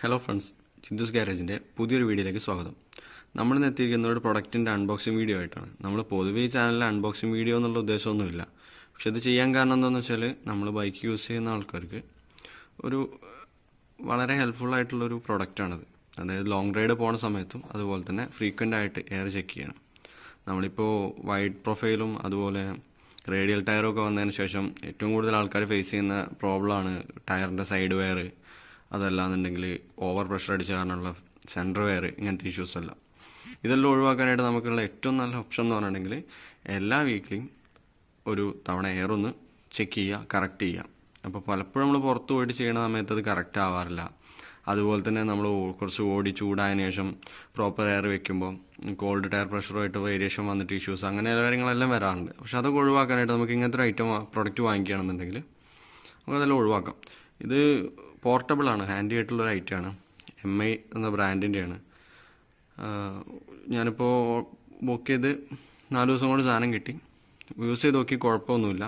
Hello friends, ചിന്തൂസ് ഗാരേജിൻ്റെ പുതിയൊരു വീഡിയോയിലേക്ക് സ്വാഗതം. നമ്മൾ ഇന്ന് എത്തിയിരിക്കുന്ന ഒരു പ്രൊഡക്റ്റിൻ്റെ അൺബോക്സിങ് വീഡിയോ ആയിട്ടാണ്. നമ്മൾ പൊതുവേ ഈ ചാനലിൽ അൺബോക്സിങ് വീഡിയോ എന്നുള്ള ഉദ്ദേശമൊന്നുമില്ല. പക്ഷെ ഇത് ചെയ്യാൻ കാരണം എന്താണെന്ന് വെച്ചാൽ നമ്മൾ ബൈക്ക് യൂസ് ചെയ്യുന്ന ആൾക്കാർക്ക് ഒരു വളരെ ഹെൽപ്ഫുള്ളായിട്ടുള്ളൊരു പ്രൊഡക്റ്റാണിത്. അതായത് ലോങ് റൈഡ് പോകുന്ന സമയത്തും അതുപോലെ തന്നെ ഫ്രീക്വൻ്റ് ആയിട്ട് എയർ ചെക്ക് ചെയ്യണം. നമ്മളിപ്പോൾ വൈഡ് പ്രൊഫൈലും അതുപോലെ റേഡിയൽ ടയറൊക്കെ വന്നതിന് ശേഷം ഏറ്റവും കൂടുതൽ ആൾക്കാർ ഫേസ് ചെയ്യുന്ന പ്രോബ്ലമാണ് ടയറിൻ്റെ സൈഡ് വെയർ, അതല്ലാന്നുണ്ടെങ്കിൽ ഓവർ പ്രഷർ അടിച്ച കാരണമുള്ള സെൻറ്റർ വെയർ, ഇങ്ങനത്തെ ഇഷ്യൂസ് എല്ലാം. ഇതെല്ലാം ഒഴിവാക്കാനായിട്ട് നമുക്കുള്ള ഏറ്റവും നല്ല ഓപ്ഷൻ എന്ന് പറഞ്ഞിട്ടുണ്ടെങ്കിൽ എല്ലാ വീക്കിലും ഒരു തവണ എയർ ഒന്ന് ചെക്ക് ചെയ്യുക, കറക്റ്റ് ചെയ്യുക. അപ്പോൾ പലപ്പോഴും നമ്മൾ പുറത്ത് പോയിട്ട് ചെയ്യുന്ന സമയത്ത് അത് കറക്റ്റ് ആവാറില്ല. അതുപോലെ തന്നെ നമ്മൾ കുറച്ച് ഓടി ചൂടായതിനു ശേഷം പ്രോപ്പർ എയർ വെക്കുമ്പോൾ കോൾഡ് ടയർ പ്രഷറുമായിട്ട് വേരിയേഷൻ വന്നിട്ട് ഇഷ്യൂസ് അങ്ങനെ കാര്യങ്ങളെല്ലാം വരാറുണ്ട്. പക്ഷെ അതൊക്കെ ഒഴിവാക്കാനായിട്ട് നമുക്ക് ഇങ്ങനത്തെ ഒരു ഐറ്റം പ്രൊഡക്റ്റ് വാങ്ങിക്കുകയാണെന്നുണ്ടെങ്കിൽ നമുക്കതെല്ലാം ഒഴിവാക്കാം. ഇത് പോർട്ടബിൾ ആണ്, ഹാൻഡി ആയിട്ടുള്ളൊരു ഐറ്റമാണ്. MI എന്ന ബ്രാൻഡിൻ്റെയാണ്. ഞാനിപ്പോൾ ബുക്ക് ചെയ്ത് 4 ദിവസം കൊണ്ട് സാധനം കിട്ടി. യൂസ് ചെയ്ത് നോക്കി, കുഴപ്പമൊന്നുമില്ല.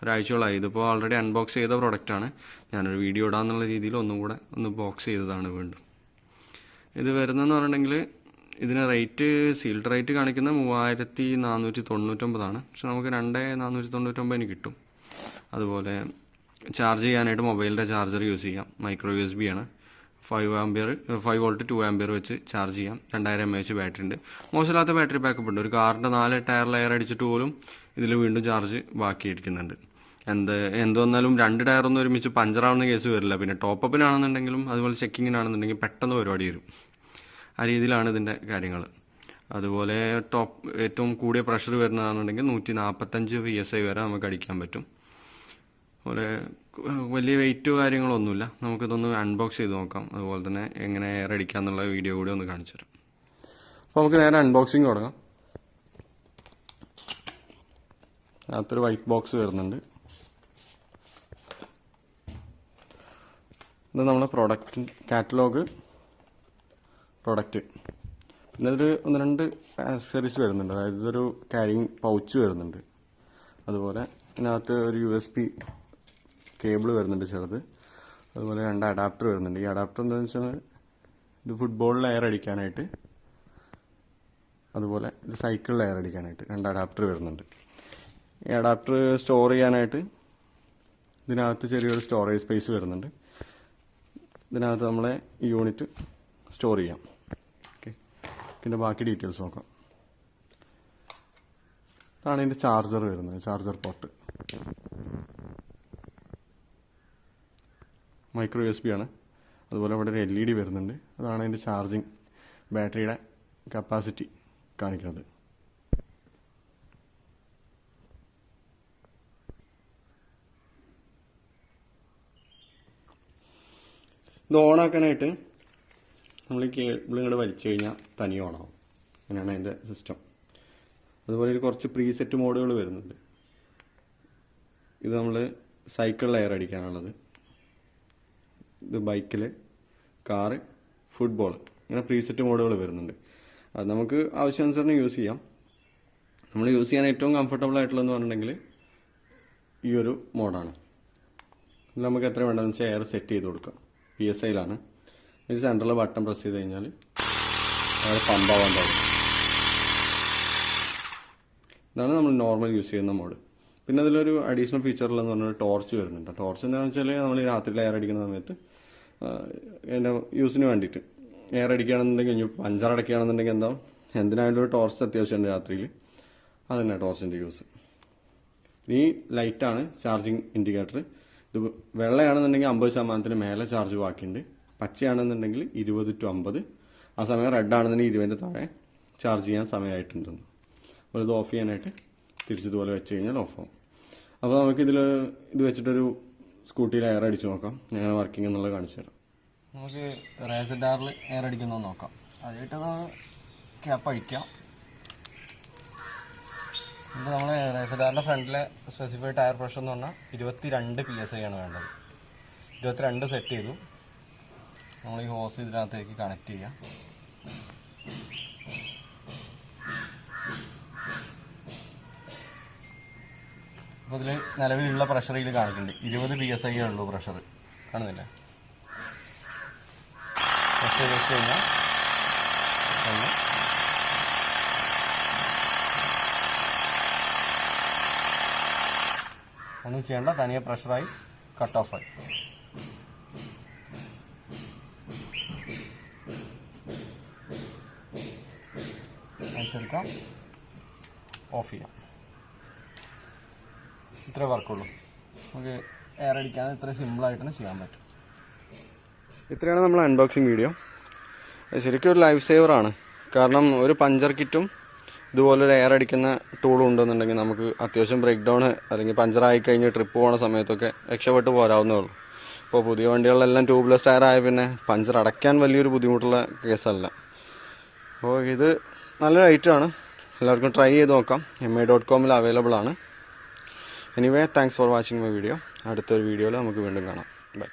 ഒരാഴ്ചയോളമായി. ഇതിപ്പോൾ ഓൾറെഡി അൺബോക്സ് ചെയ്ത പ്രൊഡക്റ്റാണ്. ഞാനൊരു വീഡിയോ ഇടാന്നുള്ള രീതിയിൽ ഒന്ന് ബോക്സ് ചെയ്തതാണ് വീണ്ടും. ഇത് വരുന്നതെന്ന് പറഞ്ഞിട്ടുണ്ടെങ്കിൽ ഇതിന് റേറ്റ് സീൽഡ് റേറ്റ് കാണിക്കുന്നത് 3499 പക്ഷെ നമുക്ക് 2499 കിട്ടും. അതുപോലെ ചാർജ് ചെയ്യാനായിട്ട് മൊബൈലിൻ്റെ ചാർജർ യൂസ് ചെയ്യാം. മൈക്രോ USB ആണ്. 5 വോൾട്ട് 2 ആംപിയർ വെച്ച് ചാർജ് ചെയ്യാം. 2000 mAh ബാറ്ററി ഉണ്ട്. മോശമില്ലാത്ത ബാറ്ററി ബാക്കപ്പ് ഉണ്ട്. ഒരു കാറിൻ്റെ 4 ടയർ എയർ അടിച്ചിട്ട് പോലും ഇതിൽ വീണ്ടും ചാർജ് ബാക്കിയിരിക്കുന്നുണ്ട്. എന്ത് വന്നാലും 2 ടയറൊന്നും ഒരുമിച്ച് പഞ്ചറാവുന്ന കേസ് വരില്ല. പിന്നെ ടോപ്പപ്പിനാണെന്നുണ്ടെങ്കിലും അതുപോലെ ചെക്കിങ്ങിനാണെന്നുണ്ടെങ്കിൽ പെട്ടെന്ന് പരിപാടി വരും. ആ രീതിയിലാണ് ഇതിൻ്റെ കാര്യങ്ങൾ. അതുപോലെ ഏറ്റവും കൂടിയ പ്രഷർ വരുന്നതാണെന്നുണ്ടെങ്കിൽ 145 PSI വരെ നമുക്ക് അടിക്കാൻ പറ്റും. അതുപോലെ വലിയ വെയിറ്റോ കാര്യങ്ങളൊന്നുമില്ല. നമുക്കിതൊന്ന് അൺബോക്സ് ചെയ്ത് നോക്കാം. അതുപോലെ തന്നെ എങ്ങനെ എയർ അടിക്കാം എന്നുള്ള വീഡിയോ കൂടി ഒന്ന് കാണിച്ചു തരാം. അപ്പോൾ നമുക്ക് നേരെ അൺബോക്സിങ് തുടങ്ങാം. അതിനകത്തൊരു വൈറ്റ് ബോക്സ് വരുന്നുണ്ട്. ഇത് നമ്മളെ പ്രൊഡക്റ്റ് കാറ്റലോഗ് പ്രൊഡക്റ്റ്. പിന്നെ ഇതിൽ 1-2 ആക്സസറീസ് വരുന്നുണ്ട്. അതായത് ഇതൊരു ക്യാരിങ് പൗച്ച് വരുന്നുണ്ട്. അതുപോലെ ഇതിനകത്ത് ഒരു USB കേബിൾ വരുന്നുണ്ട് ചെറുത്. അതുപോലെ 2 അഡാപ്റ്റർ വരുന്നുണ്ട്. ഈ അഡാപ്റ്റർ എന്താണെന്ന് വെച്ചാൽ ഇത് ഫുട്ബോളിൽ എയർ അടിക്കാനായിട്ട്, അതുപോലെ ഇത് സൈക്കിളിൽ എയർ അടിക്കാനായിട്ട് 2 അഡാപ്റ്റർ വരുന്നുണ്ട്. ഈ അഡാപ്റ്റർ സ്റ്റോർ ചെയ്യാനായിട്ട് ഇതിനകത്ത് ചെറിയൊരു സ്റ്റോറേജ് സ്പേസ് വരുന്നുണ്ട്. ഇതിനകത്ത് നമ്മളെ ഈ യൂണിറ്റ് സ്റ്റോർ ചെയ്യാം. ഓക്കെ, പിന്നെ ബാക്കി ഡീറ്റെയിൽസ് നോക്കാം. ഇതാണ് ഇതിൻ്റെ ചാർജർ വരുന്നത്, ചാർജർ പോർട്ട്. മൈക്രോ USB ആണ്. അതുപോലെ ഇവിടെ ഒരു LED വരുന്നുണ്ട്. അതാണ് അതിൻ്റെ ചാർജിങ് ബാറ്ററിയുടെ കപ്പാസിറ്റി കാണിക്കുന്നത്. ഇത് ഓണാക്കാനായിട്ട് നമ്മൾ ഈ കേബിൾ ഇങ്ങോട്ട് വലിച്ചു കഴിഞ്ഞാൽ തനിയെ ഓണാവും. അങ്ങനെയാണ് അതിൻ്റെ സിസ്റ്റം. അതുപോലെ കുറച്ച് പ്രീസെറ്റ് മോഡുകൾ വരുന്നുണ്ട്. ഇത് നമ്മൾ സൈക്കിളിൽ എയർ അടിക്കാനുള്ളത്, ഇത് ബൈക്കിൽ, കാറ്, ഫുട്ബോൾ, ഇങ്ങനെ പ്രീസെറ്റ് മോഡുകൾ വരുന്നുണ്ട്. അത് നമുക്ക് ആവശ്യാനുസരണം യൂസ് ചെയ്യാം. നമ്മൾ യൂസ് ചെയ്യാൻ ഏറ്റവും കംഫർട്ടബിൾ ആയിട്ടുള്ളതെന്ന് പറഞ്ഞിട്ടുണ്ടെങ്കിൽ ഈ ഒരു മോഡാണ്. ഇതിൽ നമുക്ക് എത്ര വേണ്ടതെന്ന് വെച്ചാൽ എയർ സെറ്റ് ചെയ്ത് കൊടുക്കാം. PSIയിലാണ്. ഇതിൽ സെൻറ്ററിൽ ബട്ടൺ പ്രസ് ചെയ്ത് കഴിഞ്ഞാൽ എയർ പമ്പാവാൻ തുടങ്ങും. ഇതാണ് നമ്മൾ നോർമൽ യൂസ് ചെയ്യുന്ന മോഡ്. പിന്നെ അതിലൊരു അഡീഷണൽ ഫീച്ചറിലെന്ന് പറഞ്ഞാൽ ടോർച്ച് വരുന്നുണ്ട്. ടോർച്ച് എന്താണെന്ന് വെച്ചാൽ നമ്മൾ രാത്രിയിൽ എയർ അടിക്കുന്ന സമയത്ത് എൻ്റെ യൂസിന് വേണ്ടിയിട്ട് എയർ അടിക്കുകയാണെന്നുണ്ടെങ്കിൽ, ഇനി പഞ്ചറടക്കുകയാണെന്നുണ്ടെങ്കിൽ എന്തിനായാലും ഒരു ടോർച്ച് അത്യാവശ്യമുണ്ട് രാത്രിയിൽ. അതുതന്നെ ടോർച്ചിൻ്റെ യൂസ്. ഈ ലൈറ്റാണ് ചാർജിങ് ഇൻഡിക്കേറ്റർ. ഇത് വെള്ളയാണെന്നുണ്ടെങ്കിൽ 50% മേലെ ചാർജ് ബാക്കിയുണ്ട്. പച്ചയാണെന്നുണ്ടെങ്കിൽ 20 to 50. ആ സമയം റെഡ് ആണെന്നുണ്ടെങ്കിൽ 20 താഴെ ചാർജ് ചെയ്യാൻ സമയമായിട്ടുണ്ടെന്ന്. അപ്പോൾ ഇത് ഓഫ് ചെയ്യാനായിട്ട് തിരിച്ചതുപോലെ വെച്ച് കഴിഞ്ഞാൽ ഓഫ് ആവും. അപ്പോൾ നമുക്കിത് വെച്ചിട്ടൊരു സ്കൂട്ടിയിൽ എയർ അടിച്ച് നോക്കാം. എങ്ങനെ വർക്കിംഗ് എന്നുള്ളത് കാണിച്ചു തരാം. നമുക്ക് റേസഡാറിൽ എയർ അടിക്കുന്നത് നോക്കാം. അതായിട്ടത് ക്യാപ്പ് അഴിക്കാം. ഇപ്പോൾ നമ്മൾ റേസഡാറിൻ്റെ ഫ്രണ്ടിലെ സ്പെസിഫൈഡ് ടയർ പ്രഷർ എന്ന് പറഞ്ഞാൽ 22 PSI ആണ് വേണ്ടത്. 22 സെറ്റ് ചെയ്തു. നമ്മൾ ഈ ഹോസ് ഇതിനകത്തേക്ക് കണക്ട് ചെയ്യാം. അപ്പോൾ ഇതിൽ നിലവിലുള്ള പ്രഷർ ഇതിൽ കാണിക്കുന്നുണ്ട്. 20 PSI ഉള്ളൂ പ്രഷർ, കാണുന്നില്ല. ചെയ്ത് വെച്ച് കഴിഞ്ഞാൽ ഒന്നും ചെയ്യേണ്ട, തനിയെ പ്രഷറായി കട്ട് ഓഫായി. അടിച്ചെടുക്കാം, ഓഫ് ചെയ്യാം. ഇത്രേ വർക്കുള്ളൂ. നമുക്ക് എയർ അടിക്കാൻ ഇത്ര സിമ്പിളായിട്ട് തന്നെ ചെയ്യാൻ പറ്റും. ഇത്രയാണ് നമ്മൾ അൺബോക്സിങ് വീഡിയോ. ശരിക്കും ഒരു ലൈഫ് സേവറാണ്. കാരണം ഒരു പഞ്ചർ കിറ്റും ഇതുപോലൊരു എയർ അടിക്കുന്ന ടൂളും ഉണ്ടെന്നുണ്ടെങ്കിൽ നമുക്ക് അത്യാവശ്യം ബ്രേക്ക് ഡൗൺ അല്ലെങ്കിൽ പഞ്ചറായി കഴിഞ്ഞ് ട്രിപ്പ് പോകുന്ന സമയത്തൊക്കെ രക്ഷപ്പെട്ട് പോരാവുന്നേ ഉള്ളൂ. ഇപ്പോൾ പുതിയ വണ്ടികളിലെല്ലാം ട്യൂബ്ലെസ് ടയർ ആയ പിന്നെ പഞ്ചർ അടയ്ക്കാൻ വലിയൊരു ബുദ്ധിമുട്ടുള്ള കേസല്ല. അപ്പോൾ ഇത് നല്ലൊരു ഐറ്റമാണ്. എല്ലാവർക്കും ട്രൈ ചെയ്ത് നോക്കാം. mi.com അവൈലബിൾ ആണ്. Anyway, thanks for watching my video. അടുത്തൊരു വീഡിയോയിൽ നമുക്ക് വീണ്ടും കാണാം. ബൈ.